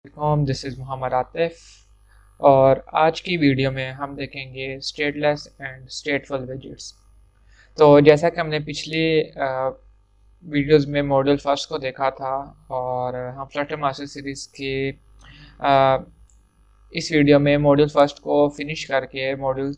This is Mohammad Atif और आज की वीडियो में हम देखेंगे स्टेटलेस एंड स्टेटफुल विजेट्स। तो जैसा कि हमने पिछली वीडियोस में मॉड्यूल फर्स्ट को देखा था और हम फ्लटर मास्टर सीरीज़ की अ, इस वीडियो में मॉड्यूल फर्स्ट को फिनिश करके मॉड्यूल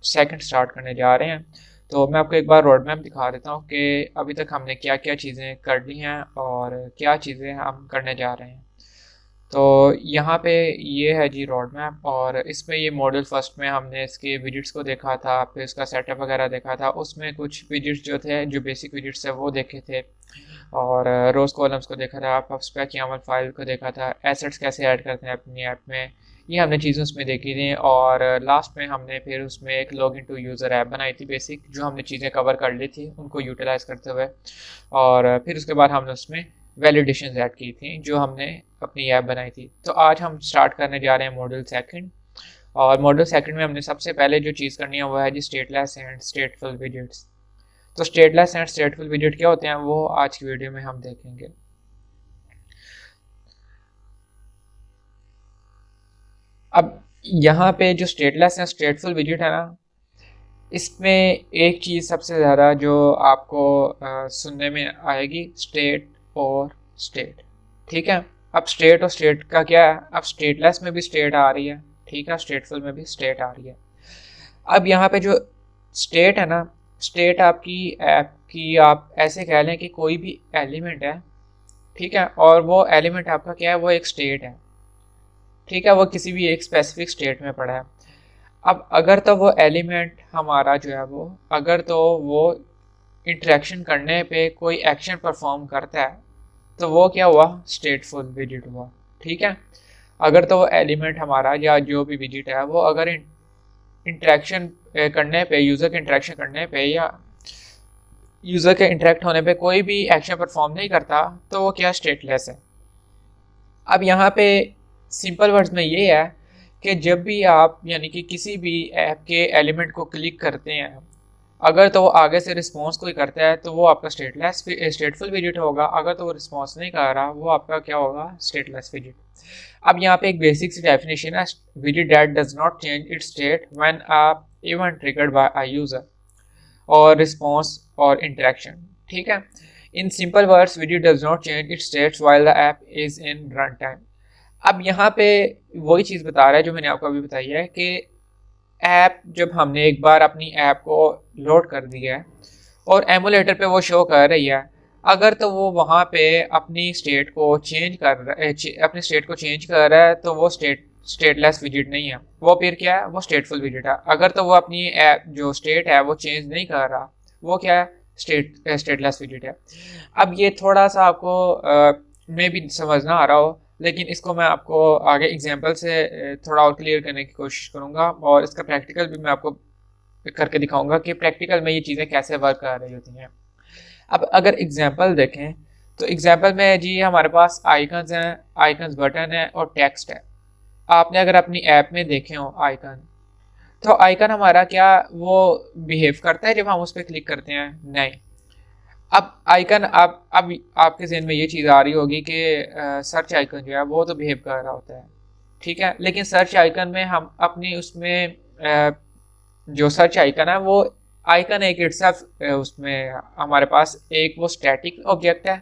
सेकंड स्टार्ट करने जा रहे हैं। तो मैं आपको एक बार रोड मैप दिखा देता हूँ कि अभी तक हमने क्या क्या चीज़ें कर ली हैं और क्या चीज़ें हम करने जा रहे हैं। तो यहाँ पे ये है जी रोड मैप और इसमें ये मॉडल फर्स्ट में हमने इसके विजिट्स को देखा था, फिर इसका सेटअप वगैरह देखा था। उसमें कुछ विजिट्स जो थे, जो बेसिक विजिट्स है वो देखे थे और रोज कॉलम्स को देखा था, पब्सपेक यामल फाइल को देखा था, एसेट्स कैसे ऐड करते हैं अपनी ऐप में, ये हमने चीज़ें उसमें देखी थी। और लास्ट में हमने फिर उसमें एक लॉगिन टू यूज़र ऐप बनाई थी बेसिक, जो हमने चीज़ें कवर कर ली थी उनको यूटिलाइज करते हुए। और फिर उसके बाद हमने उसमें वैलिडेशंस ऐड की थी जो हमने अपनी ऐप बनाई थी। तो आज हम स्टार्ट करने जा रहे हैं मॉड्यूल सेकंड। और मॉड्यूल सेकंड में हमने सबसे पहले जो चीज़ करनी है वो है जी स्टेटलेस एंड स्टेटफुल विजेट्स। तो स्टेटलेस एंड स्टेटफुल विजेट क्या होते हैं वो आज की वीडियो में हम देखेंगे। अब यहाँ पे जो स्टेटलेस एंड स्टेटफुल विजेट है ना, इसमें एक चीज़ सबसे ज़्यादा जो आपको सुनने में आएगी, स्टेट और स्टेट। ठीक है। अब स्टेट और स्टेट का क्या है, अब स्टेटलेस में भी स्टेट आ रही है, ठीक है, स्टेटफुल में भी स्टेट आ रही है। अब यहाँ पे जो स्टेट है ना, स्टेट आपकी ऐप की आप ऐसे कह लें कि कोई भी एलिमेंट है, ठीक है, और वो एलिमेंट आपका क्या है, वो एक स्टेट है, ठीक है, वो किसी भी एक स्पेसिफिक स्टेट में पड़ा है। अब अगर तो वो एलिमेंट हमारा जो है वो, अगर तो वो इंटरेक्शन करने पे कोई एक्शन परफॉर्म करता है तो वो क्या हुआ, स्टेटफुल विजिट हुआ। ठीक है। अगर तो वो एलिमेंट हमारा या जो भी विजिट है वो अगर इंटरेक्शन करने पे, यूज़र के इंटरेक्शन करने पे या यूज़र के इंटरेक्ट होने पे कोई भी एक्शन परफॉर्म नहीं करता तो वो क्या, स्टेटलेस है। अब यहाँ पे सिंपल वर्ड्स में ये है कि जब भी आप यानी कि किसी भी ऐप के एलिमेंट को क्लिक करते हैं, अगर तो वो आगे से रिस्पॉन्स कोई करता है तो वो आपका स्टेटलेस स्टेटफुल विजिट होगा। अगर तो वो रिस्पॉन्स नहीं कर रहा वो आपका क्या होगा, स्टेटलेस विजिट। अब यहाँ पे एक बेसिक सी डेफिनेशन है, visit that does not change it's state when a event triggered by a user और रिस्पॉन्स और इंटरेक्शन। ठीक है। In simple words, visit does not change it's states while the app is in run time. अब यहाँ पे वही चीज़ बता रहा है जो मैंने आपको अभी बताई है कि ऐप, जब हमने एक बार अपनी ऐप को लोड कर दिया है और एमुलेटर पे वो शो कर रही है, अगर तो वो वहाँ पे अपनी स्टेट को चेंज कर रहा है, अपनी स्टेट को चेंज कर रहा है तो वो स्टेटलेस विजिट नहीं है, वो फिर क्या है, वो स्टेटफुल विजिट है। अगर तो वो अपनी ऐप जो स्टेट है वो चेंज नहीं कर रहा, वो क्या है, स्टेटलेस विजिट है। अब ये थोड़ा सा आपको मे भी समझना आ रहा हो, लेकिन इसको मैं आपको आगे एग्जांपल से थोड़ा और क्लियर करने की कोशिश करूंगा और इसका प्रैक्टिकल भी मैं आपको करके दिखाऊंगा कि प्रैक्टिकल में ये चीज़ें कैसे वर्क कर रही होती हैं। अब अगर एग्जांपल देखें तो एग्जांपल में जी हमारे पास आइकन्स हैं, आइकन्स बटन है और टेक्स्ट है। आपने अगर अपनी ऐप में देखे हो आइकन, तो आइकन हमारा क्या वो बिहेव करता है जब हम उस पर क्लिक करते हैं, नहीं। अब आइकन, अब आपके जहन में ये चीज़ आ रही होगी कि सर्च आइकन जो है वो तो बिहेव कर रहा होता है, ठीक है, लेकिन सर्च आइकन में हम अपनी उसमें जो सर्च आइकन है वो आइकन एक इटसेल्फ, उसमें हमारे पास एक वो स्टैटिक ऑब्जेक्ट है,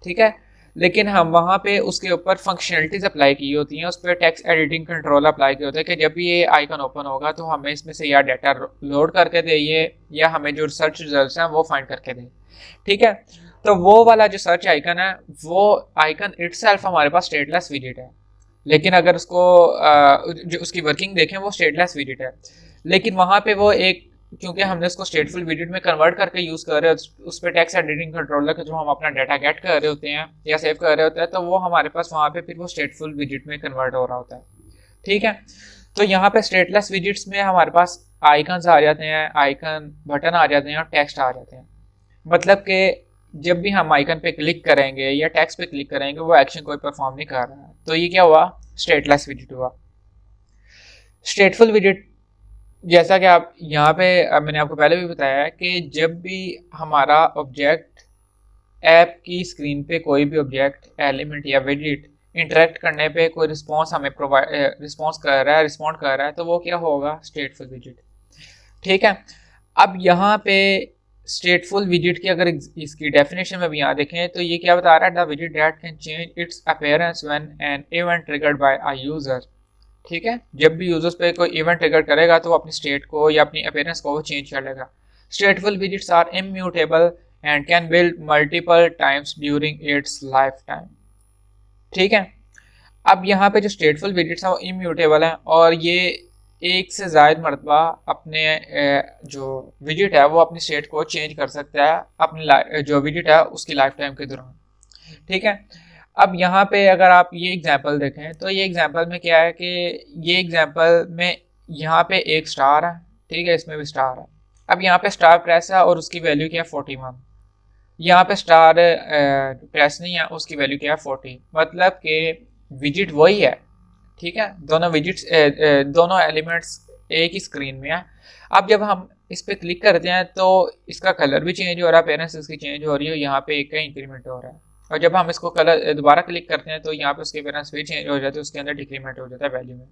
ठीक है, लेकिन हम वहाँ पे उसके ऊपर फंक्शनलिटीज अप्लाई की होती हैं, उस पर टेक्स्ट एडिटिंग कंट्रोल अप्लाई किए होते हैं कि जब भी ये आइकन ओपन होगा तो हमें इसमें से या डाटा लोड करके दे या हमें जो सर्च रिजल्ट्स हैं वो फाइंड करके दे। ठीक है। तो वो वाला जो सर्च आइकन है वो आइकन इटसेल्फ हमारे पास स्टेटलेस विजिट है, लेकिन अगर उसको जो उसकी वर्किंग देखें वो स्टेटलेस विजिट है, लेकिन वहाँ पे वो एक, क्योंकि हमने उसको स्टेटफुल विजिट में कन्वर्ट करके यूज़ कर रहे हैं, उस पर टेक्स्ट एडिटिंग कंट्रोलर के जो हम अपना डाटा गेट कर रहे होते हैं या सेव कर रहे होते हैं, तो वो हमारे पास वहाँ पे फिर वो स्टेटफुल विजिट में कन्वर्ट हो रहा होता है। ठीक है। तो यहाँ पे स्टेटलेस विजिट्स में हमारे पास आइकन्स आ जाते हैं, आइकन बटन आ जाते हैं और टेक्स्ट आ जाते हैं। मतलब कि जब भी हम आइकन पे क्लिक करेंगे या टेक्स्ट पे क्लिक करेंगे वो एक्शन कोई परफॉर्म नहीं कर रहा है, तो ये क्या हुआ, स्टेटलेस विजिट हुआ। स्टेटफुल विजिट, जैसा कि आप यहाँ पे मैंने आपको पहले भी बताया है कि जब भी हमारा ऑब्जेक्ट, ऐप की स्क्रीन पे कोई भी ऑब्जेक्ट, एलिमेंट या विजिट इंटरेक्ट करने पे कोई रिस्पॉन्स हमें रिस्पॉन्ड कर रहा है, तो वो क्या होगा, स्टेटफुल विजिट। ठीक है। अब यहाँ पे स्टेटफुल विजिट की अगर इसकी डेफिनेशन में भी यहाँ देखें तो ये क्या बता रहा है, the visit that can change it's appearance when an event triggered by a user. ठीक है, जब भी यूजर्स पे कोई इवेंट ट्रिगर करेगा तो वो अपनी स्टेट को या अपनी अपीयरेंस को वो चेंज कर लेगा। Stateful visits are immutable and can build multiple times during its lifetime. ठीक है। अब यहाँ पे जो स्टेटफुल विजिट्स हैं वो इम्यूटेबल हैं और ये एक से ज़ायद मरतबा अपने जो विजिट है वो अपनी स्टेट को चेंज कर सकता है अपनी जो विजिट है उसकी लाइफ टाइम के दौरान। ठीक है। अब यहाँ पे अगर आप ये एग्जांपल देखें तो ये एग्जांपल में क्या है कि ये एग्जांपल में यहाँ पे एक स्टार है। ठीक है, इसमें भी स्टार है। अब यहाँ पे स्टार प्रेस है और उसकी वैल्यू क्या है 41। यहाँ पे स्टार प्रेस नहीं है, उसकी वैल्यू क्या है 40। मतलब कि विजिट वही है। ठीक है, दोनों विजिट्स दोनों एलिमेंट्स एक ही स्क्रीन में है। अब जब हम इस पर क्लिक करते हैं तो इसका कलर भी चेंज हो रहा है, अपीयरेंस इसकी चेंज हो रही है, यहाँ पे एक का इंक्रीमेंट हो रहा है। और जब हम इसको कलर दोबारा क्लिक करते हैं तो यहाँ पे उसके अपीयरेंस भी चेंज हो जाते हैं, उसके अंदर डिक्रीमेंट हो जाता है वैल्यू में।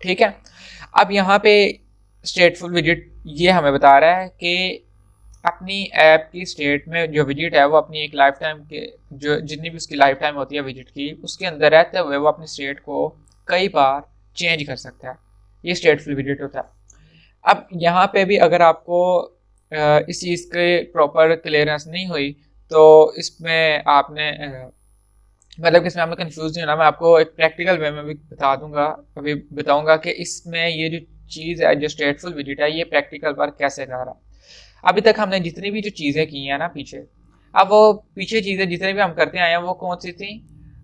ठीक है। अब यहाँ पे स्टेटफुल विजिट ये हमें बता रहा है कि अपनी ऐप की स्टेट में जो विजिट है वो अपनी एक लाइफ टाइम के जो जितनी भी उसकी लाइफ टाइम होती है विजिट की, उसके अंदर रहते हुए वो अपनी स्टेट को कई बार चेंज कर सकता है। ये स्टेटफुल विजिट होता है। अब यहाँ पे भी अगर आपको इस चीज़ के प्रॉपर क्लियरेंस नहीं हुई तो इसमें आपने मतलब कि इसमें आपने कंफ्यूज नहीं होना। मैं आपको एक प्रैक्टिकल वे में भी बता दूंगा, अभी बताऊंगा कि इसमें ये जो चीज़ है जो स्टेटफुल विजिट है ये प्रैक्टिकल वर्क कैसे कर रहा है। अभी तक हमने जितनी भी जो चीज़ें की हैं ना पीछे, अब वो पीछे चीज़ें जितनी भी हम करते आए हैं वो कौन सी थी,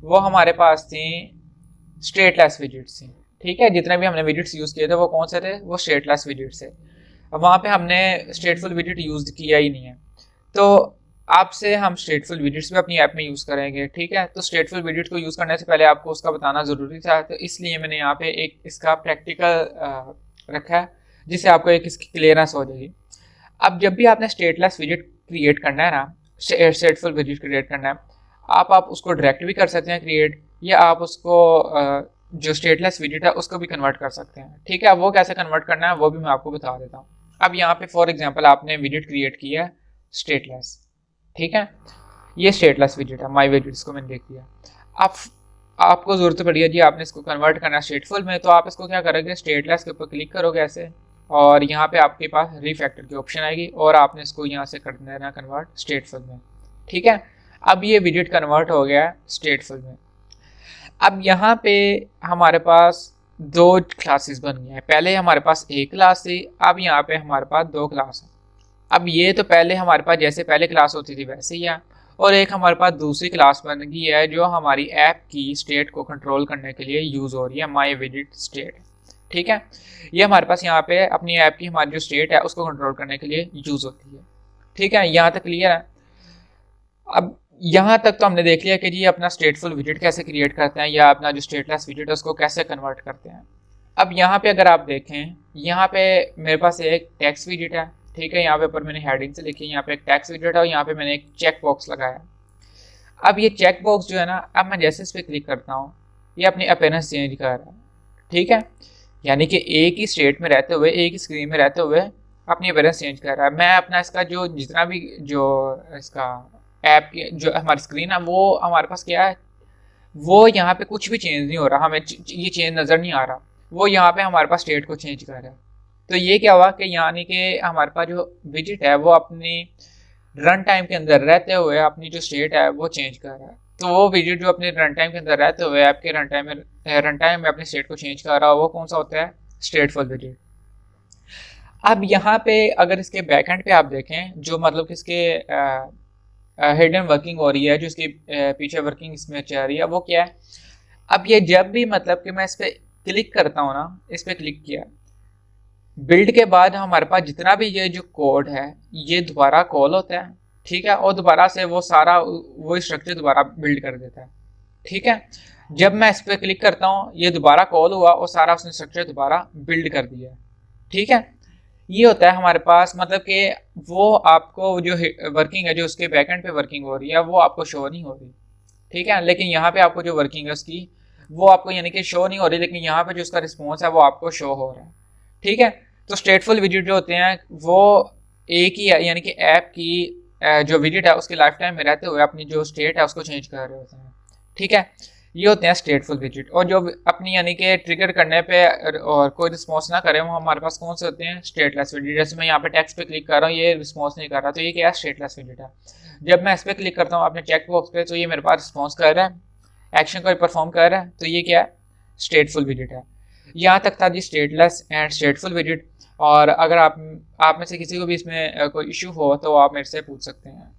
वो हमारे पास थी स्टेटलेस विजिट्स थी। ठीक है, जितने भी हमने विजिट्स यूज़ किए थे वो कौन से थे, वो स्टेटलेस विजिट्स थे। अब वहाँ पे हमने स्टेटफुल विजिट यूज़ किया ही नहीं है। तो आपसे हम स्टेटफुल विजिट्स भी अपनी ऐप में यूज़ करेंगे। ठीक है, तो स्टेटफुल विजिट को यूज़ करने से पहले आपको उसका बताना ज़रूरी था, तो इसलिए मैंने यहाँ पे एक इसका प्रैक्टिकल रखा है जिससे आपको एक इसकी क्लियरेंस हो जाएगी। अब जब भी आपने स्टेटलेस विजिट क्रिएट करना है ना, स्टेटफुल विजिट क्रिएट करना है, आप उसको डायरेक्ट भी कर सकते हैं क्रिएट, या आप उसको जो स्टेटलेस विजिट है उसको भी कन्वर्ट कर सकते हैं। ठीक है, वो कैसे कन्वर्ट करना है वो भी मैं आपको बता देता हूँ। अब यहाँ पे फॉर एग्जांपल आपने विजिट क्रिएट किया है स्टेटलेस। ठीक है, ये स्टेटलेस विजिट है, माई विजिट, इसको मैंने देख लिया। अब आपको ज़रूरत पड़ी है जी आपने इसको कन्वर्ट करना है स्टेटफुल में, तो आप इसको क्या करोगे, स्टेटलेस के ऊपर क्लिक करोगे ऐसे, और यहाँ पे आपके पास रिफैक्टर की ऑप्शन आएगी और आपने इसको यहाँ से कर देना कन्वर्ट स्टेटफुल में। ठीक है, अब ये विजिट कन्वर्ट हो गया स्टेटफुल में। अब यहाँ पे हमारे पास दो क्लासेस बन गए हैं। पहले हमारे पास एक क्लास थी, अब यहाँ पे हमारे पास दो क्लास है। अब ये तो पहले हमारे पास जैसे पहले क्लास होती थी वैसे ही है, और एक हमारे पास दूसरी क्लास बन गई है जो हमारी ऐप की स्टेट को कंट्रोल करने के लिए यूज़ हो रही है, माई विजिट स्टेट। ठीक है, ये हमारे पास यहाँ पे अपनी ऐप की हमारी जो स्टेट है उसको कंट्रोल करने के लिए यूज़ होती है। ठीक है, यहाँ तक क्लियर है। अब यहाँ तक तो हमने देख लिया कि जी अपना स्टेटफुल विजिट कैसे क्रिएट करते हैं या अपना जो स्टेटलेस विजिट है उसको कैसे कन्वर्ट करते हैं। अब यहाँ पे अगर आप देखें, यहाँ पे मेरे पास एक टेक्स्ट विजिट है। ठीक है, यहाँ पे ऊपर मैंने हेडिंग से लिखी, यहाँ पे एक टेक्स्ट विजिट है और यहाँ पे मैंने एक चेक बॉक्स लगाया। अब ये चेक बॉक्स जो है ना, अब मैं जैसे इस पर क्लिक करता हूँ ये अपनी अपीयरेंस चेंज कर रहा है। ठीक है, यानी कि एक ही स्टेट में रहते हुए, एक ही स्क्रीन में रहते हुए अपनी अपीयरेंस चेंज कर रहा है। मैं अपना इसका जो जितना भी जो इसका ऐप जो हमारी स्क्रीन है वो हमारे पास क्या है, वो यहाँ पे कुछ भी चेंज नहीं हो रहा, हमें ये चेंज नज़र नहीं आ रहा, वो यहाँ पे हमारे पास स्टेट को चेंज कर रहा है। तो ये क्या हुआ कि यानी कि हमारे पास जो विजिट है वो अपनी रन टाइम के अंदर रहते हुए अपनी जो स्टेट है वो चेंज कर रहा है। तो वो विजिट जो अपने रन टाइम के अंदर रहते हुए आपके रन टाइम में अपनी स्टेट को चेंज कर रहा है वो कौन सा होता है, स्टेटफुल विजिट। अब यहाँ पे अगर इसके बैकएंड पे आप देखें, जो मतलब कि इसके हिडन वर्किंग हो रही है, जो इसकी पीछे वर्किंग इसमें चल रही है, वो क्या है, अब ये जब भी मतलब कि मैं इस पर क्लिक करता हूँ ना, इस पर क्लिक किया, बिल्ड के बाद हमारे पास जितना भी ये जो कोड है ये दोबारा कॉल होता है। ठीक है, और दोबारा से वो सारा वो स्ट्रक्चर दोबारा बिल्ड कर देता है। ठीक है, जब मैं इस पर क्लिक करता हूँ ये दोबारा कॉल हुआ और सारा उसने स्ट्रक्चर दोबारा बिल्ड कर दिया। ठीक है, ये होता है हमारे पास, मतलब कि वो आपको जो वर्किंग है, जो उसके बैकएंड पे वर्किंग हो रही है वो आपको शो नहीं हो रही। ठीक है। लेकिन यहाँ पे आपको जो वर्किंग है उसकी वो आपको यानी कि शो नहीं हो रही, लेकिन यहाँ पे जो उसका रिस्पॉन्स है वो आपको शो हो रहा है। ठीक है। तो स्टेटफुल विजिट जो होते हैं वो एक ही यानी कि ऐप की जो विजिट है उसकी लाइफ टाइम में रहते हुए अपनी जो स्टेट है उसको चेंज कर रहे होते हैं। ठीक है। ये होते हैं स्टेटफुल विजिट। और जो अपनी यानी कि ट्रिगर करने पे और कोई रिस्पॉन्स ना करे वो हमारे पास कौन से होते हैं, स्टेटलेस विजिट। जैसे मैं यहाँ पे टेक्स्ट पे क्लिक कर रहा हूँ, ये रिस्पॉन्स नहीं कर रहा, तो ये क्या है, स्टेटलेस विजिट है। जब मैं इस पर क्लिक करता हूँ अपने चेक बॉक्स पे, तो ये मेरे पास रिस्पॉन्स कर रहा है, एक्शन को परफॉर्म कर रहा है, तो ये क्या है, स्टेटफुल विजिट है। यहाँ तक था जी स्टेटलेस एंड स्टेटफुल विजिट। और अगर आप में से किसी को भी इसमें कोई इशू हो तो आप मेरे से पूछ सकते हैं।